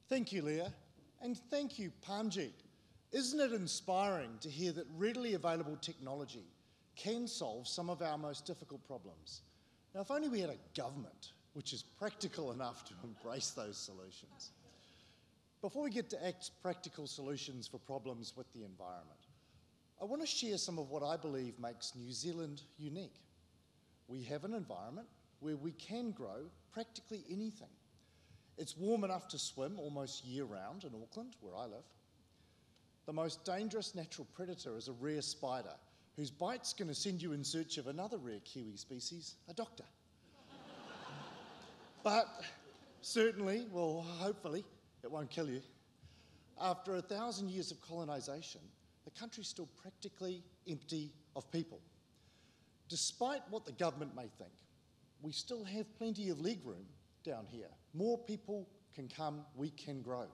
Thank you, Leah, and thank you, Parmjeet. Isn't it inspiring to hear that readily available technology can solve some of our most difficult problems? Now, if only we had a government which is practical enough to embrace those solutions. Before we get to practical solutions for problems with the environment, I want to share some of what I believe makes New Zealand unique. We have an environment where we can grow practically anything. It's warm enough to swim almost year-round in Auckland, where I live. The most dangerous natural predator is a rare spider, whose bite's going to send you in search of another rare Kiwi species, a doctor. But certainly, well, hopefully, it won't kill you. After 1,000 years of colonisation, the country's still practically empty of people. Despite what the government may think, we still have plenty of legroom down here. More people can come, we can grow.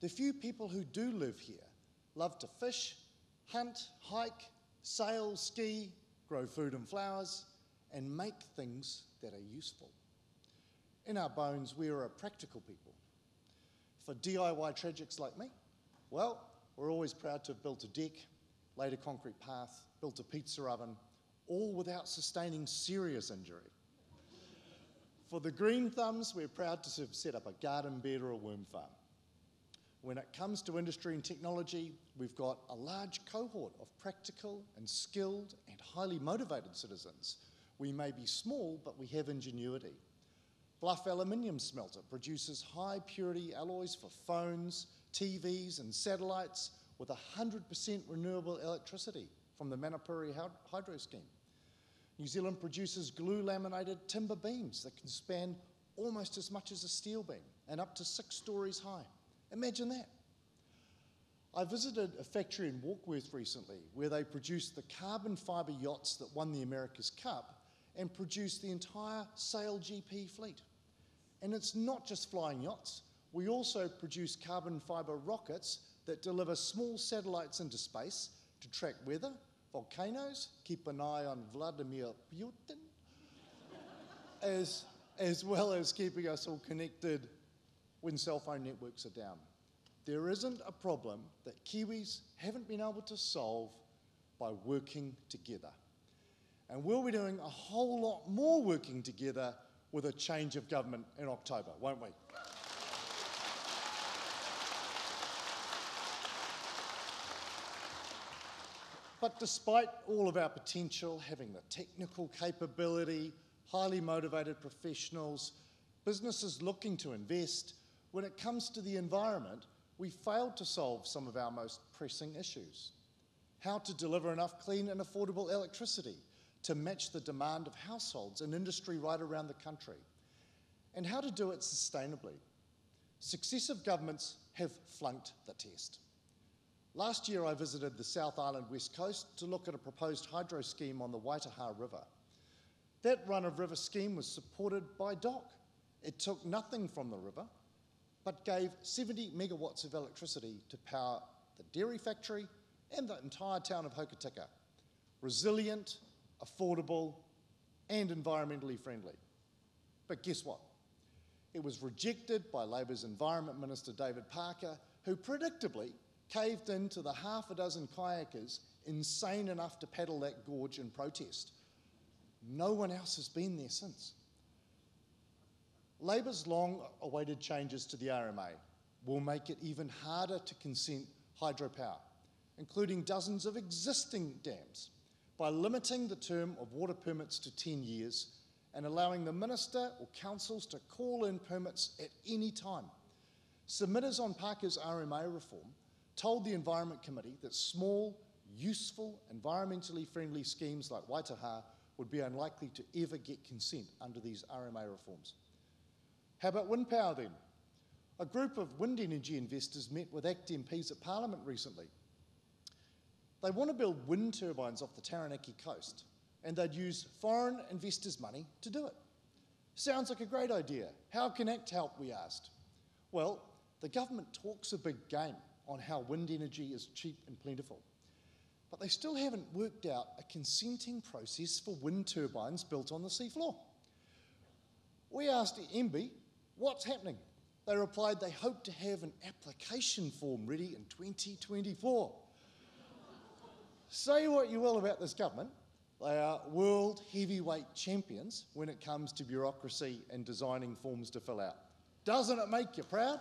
The few people who do live here love to fish, hunt, hike, sail, ski, grow food and flowers, and make things that are useful. In our bones, we are a practical people. For DIY tragics like me, well, we're always proud to have built a deck, laid a concrete path, built a pizza oven, all without sustaining serious injury. For the green thumbs, we're proud to have set up a garden bed or a worm farm. When it comes to industry and technology, we've got a large cohort of practical and skilled and highly motivated citizens. We may be small, but we have ingenuity. Bluff Aluminium Smelter produces high-purity alloys for phones, TVs and satellites with 100% renewable electricity from the Manapuri Hydro Scheme. New Zealand produces glue-laminated timber beams that can span almost as much as a steel beam and up to 6 stories high. Imagine that. I visited a factory in Warkworth recently where they produced the carbon fibre yachts that won the America's Cup and produced the entire Sail GP fleet. And it's not just flying yachts. We also produce carbon fibre rockets that deliver small satellites into space to track weather, volcanoes, keep an eye on Vladimir Putin, as well as keeping us all connected when cell phone networks are down. There isn't a problem that Kiwis haven't been able to solve by working together. And we'll be doing a whole lot more working together with a change of government in October, won't we? But despite all of our potential, having the technical capability, highly motivated professionals, businesses looking to invest, when it comes to the environment, we failed to solve some of our most pressing issues. How to deliver enough clean and affordable electricity to match the demand of households and industry right around the country, and how to do it sustainably. Successive governments have flunked the test. Last year I visited the South Island West Coast to look at a proposed hydro scheme on the Waitaha River. That run-of-river scheme was supported by DOC. It took nothing from the river, but gave 70 megawatts of electricity to power the dairy factory and the entire town of Hokitika. Resilient, affordable, and environmentally friendly. But guess what? It was rejected by Labour's Environment Minister David Parker, who predictably caved in to the half a dozen kayakers insane enough to paddle that gorge in protest. No one else has been there since. Labour's long-awaited changes to the RMA will make it even harder to consent hydropower, including dozens of existing dams, by limiting the term of water permits to 10 years and allowing the minister or councils to call in permits at any time. Submitters on Parker's RMA reform told the Environment Committee that small, useful, environmentally friendly schemes like Waitaha would be unlikely to ever get consent under these RMA reforms. How about wind power then? A group of wind energy investors met with ACT MPs at Parliament recently. They want to build wind turbines off the Taranaki coast, and they'd use foreign investors' money to do it. Sounds like a great idea. How can ACT help, we asked? Well, the government talks a big game on how wind energy is cheap and plentiful, but they still haven't worked out a consenting process for wind turbines built on the seafloor. We asked MBIE, what's happening? They replied they hoped to have an application form ready in 2024. Say what you will about this government, they are world heavyweight champions when it comes to bureaucracy and designing forms to fill out. Doesn't it make you proud?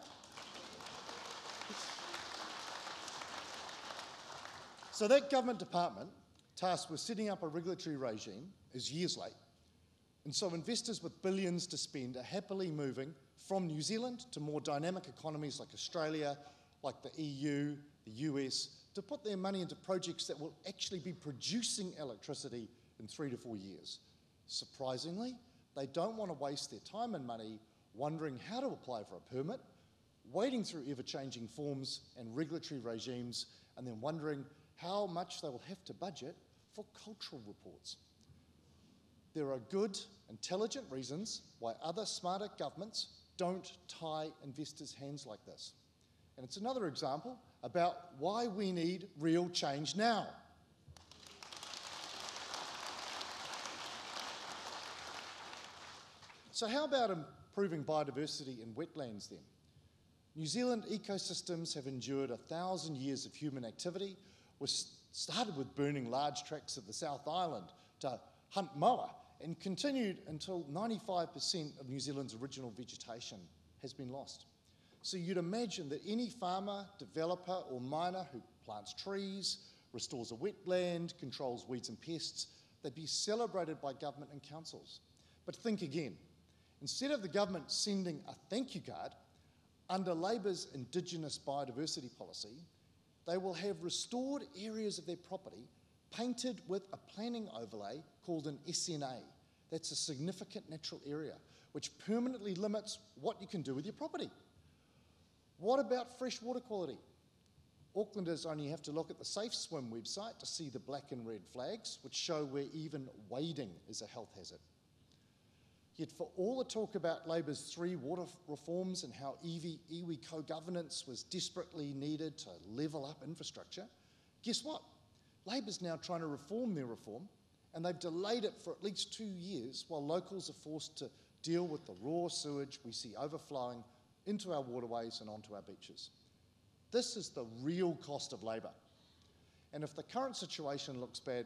So that government department tasked with setting up a regulatory regime is years late. And so investors with billions to spend are happily moving from New Zealand to more dynamic economies like Australia, like the EU, the US, to put their money into projects that will actually be producing electricity in 3 to 4 years. Surprisingly, they don't want to waste their time and money wondering how to apply for a permit, wading through ever-changing forms and regulatory regimes, and then wondering how much they will have to budget for cultural reports. There are good, intelligent reasons why other smarter governments don't tie investors' hands like this. And it's another example about why we need real change now. So how about improving biodiversity in wetlands then? New Zealand ecosystems have endured 1,000 years of human activity, which started with burning large tracts of the South Island to hunt moa, and continued until 95% of New Zealand's original vegetation has been lost. So you'd imagine that any farmer, developer or miner who plants trees, restores a wetland, controls weeds and pests, they'd be celebrated by government and councils. But think again. Instead of the government sending a thank you card, under Labour's Indigenous biodiversity policy, they will have restored areas of their property painted with a planning overlay called an SNA. That's a significant natural area, which permanently limits what you can do with your property. What about fresh water quality? Aucklanders only have to look at the Safe Swim website to see the black and red flags, which show where even wading is a health hazard. Yet for all the talk about Labour's 3 water reforms and how iwi co-governance was desperately needed to level up infrastructure, guess what? Labour's now trying to reform their reform, and they've delayed it for at least 2 years while locals are forced to deal with the raw sewage we see overflowing into our waterways and onto our beaches. This is the real cost of Labour. And if the current situation looks bad,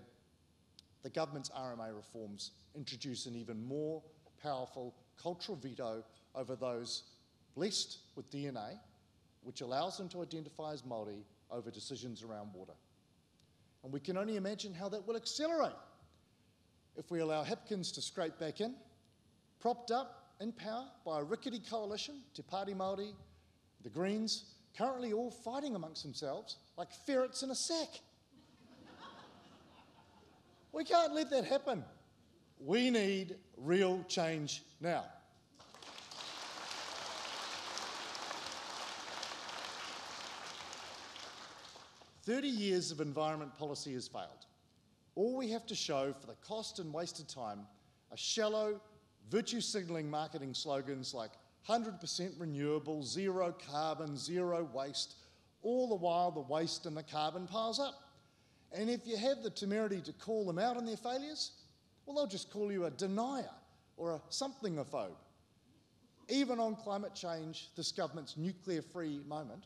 the government's RMA reforms introduce an even more powerful cultural veto over those blessed with DNA, which allows them to identify as Māori over decisions around water. And we can only imagine how that will accelerate if we allow Hipkins to scrape back in, propped up in power by a rickety coalition, Te Pāti Māori, the Greens, currently all fighting amongst themselves like ferrets in a sack. We can't let that happen. We need real change now. "30 years of environment policy has failed. All we have to show for the cost and wasted time are shallow, virtue-signalling marketing slogans like 100% renewable, zero carbon, zero waste, all the while the waste and the carbon piles up. And if you have the temerity to call them out on their failures, well, they'll just call you a denier or a something-ophobe. Even on climate change, this government's nuclear-free moment,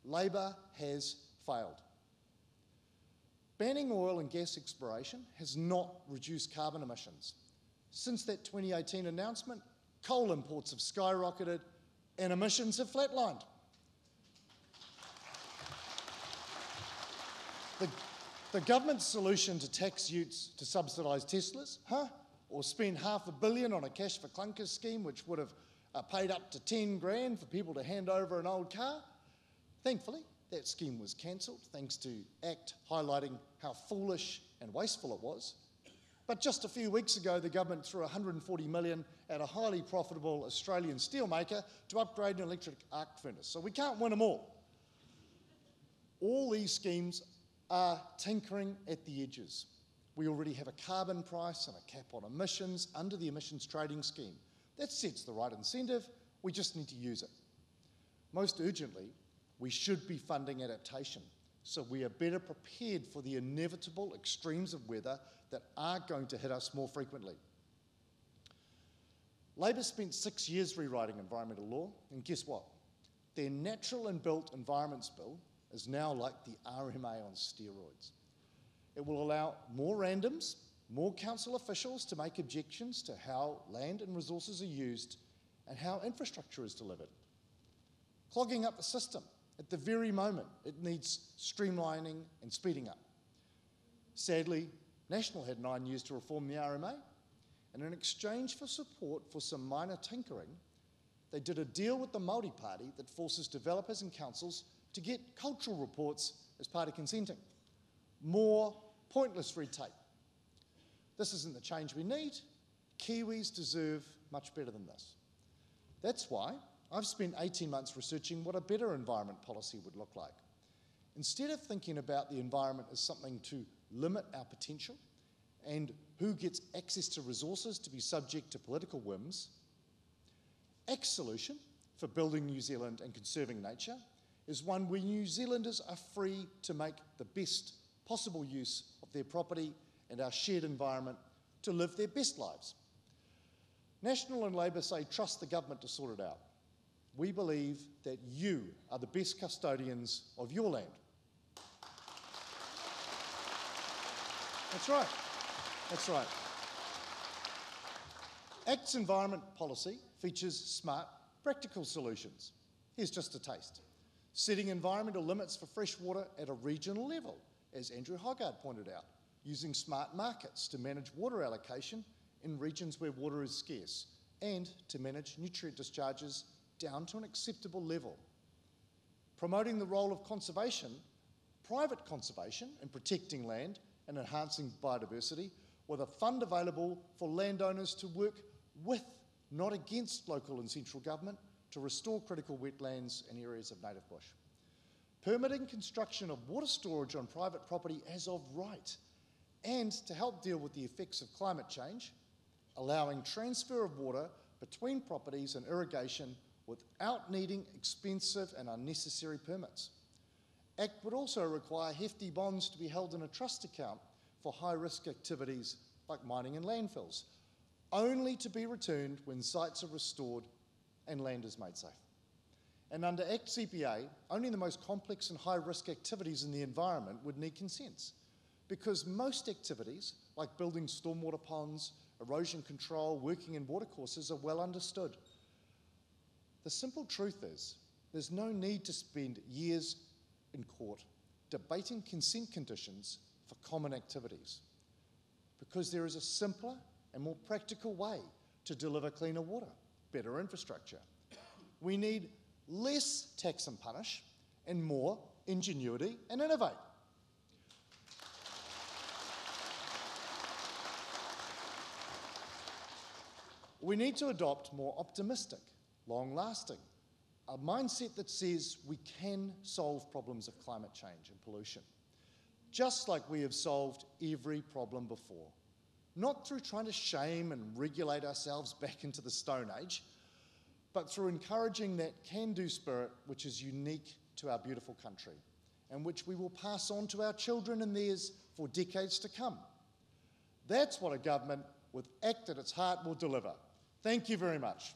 Labour has failed. Banning oil and gas exploration has not reduced carbon emissions. Since that 2018 announcement, coal imports have skyrocketed and emissions have flatlined. The government's solution to tax utes to subsidise Teslas, or spend $500 million on a cash for clunkers scheme, which would have paid up to 10 grand for people to hand over an old car. Thankfully, that scheme was cancelled thanks to ACT highlighting how foolish and wasteful it was. But just a few weeks ago, the government threw $140 million at a highly profitable Australian steelmaker to upgrade an electric arc furnace. So we can't win them all. All these schemes are tinkering at the edges. We already have a carbon price and a cap on emissions under the emissions trading scheme. That sets the right incentive, we just need to use it. Most urgently, we should be funding adaptation so we are better prepared for the inevitable extremes of weather that are going to hit us more frequently. Labor spent 6 years rewriting environmental law, and guess what? Their Natural and Built Environments Bill is now like the RMA on steroids. It will allow more randoms, more council officials to make objections to how land and resources are used and how infrastructure is delivered, clogging up the system at the very moment it needs streamlining and speeding up. Sadly, National had 9 years to reform the RMA, and in exchange for support for some minor tinkering, they did a deal with the Māori Party that forces developers and councils to get cultural reports as part of consenting. More pointless red tape. This isn't the change we need. Kiwis deserve much better than this. That's why I've spent 18 months researching what a better environment policy would look like. Instead of thinking about the environment as something to limit our potential and who gets access to resources to be subject to political whims, ACT's solution for building New Zealand and conserving nature is one where New Zealanders are free to make the best possible use of their property and our shared environment to live their best lives. National and Labor say trust the government to sort it out. We believe that you are the best custodians of your land. That's right. That's right. ACT's environment policy features smart, practical solutions. Here's just a taste. Setting environmental limits for fresh water at a regional level, as Andrew Hoggard pointed out, using smart markets to manage water allocation in regions where water is scarce, and to manage nutrient discharges down to an acceptable level. Promoting the role of conservation, private conservation in protecting land and enhancing biodiversity, with a fund available for landowners to work with, not against local and central government, to restore critical wetlands and areas of native bush. Permitting construction of water storage on private property as of right, and to help deal with the effects of climate change, allowing transfer of water between properties and irrigation without needing expensive and unnecessary permits. ACT would also require hefty bonds to be held in a trust account for high-risk activities like mining and landfills, only to be returned when sites are restored and land is made safe. And under ACT CPA, only the most complex and high-risk activities in the environment would need consents, because most activities, like building stormwater ponds, erosion control, working in watercourses, are well understood. The simple truth is, there's no need to spend years in court debating consent conditions for common activities, because there is a simpler and more practical way to deliver cleaner water, better infrastructure. We need less tax and punish and more ingenuity and innovate. We need to adopt more optimistic, long-lasting, a mindset that says we can solve problems of climate change and pollution, just like we have solved every problem before. Not through trying to shame and regulate ourselves back into the Stone Age, but through encouraging that can-do spirit which is unique to our beautiful country and which we will pass on to our children and theirs for decades to come. That's what a government with ACT at its heart will deliver. Thank you very much.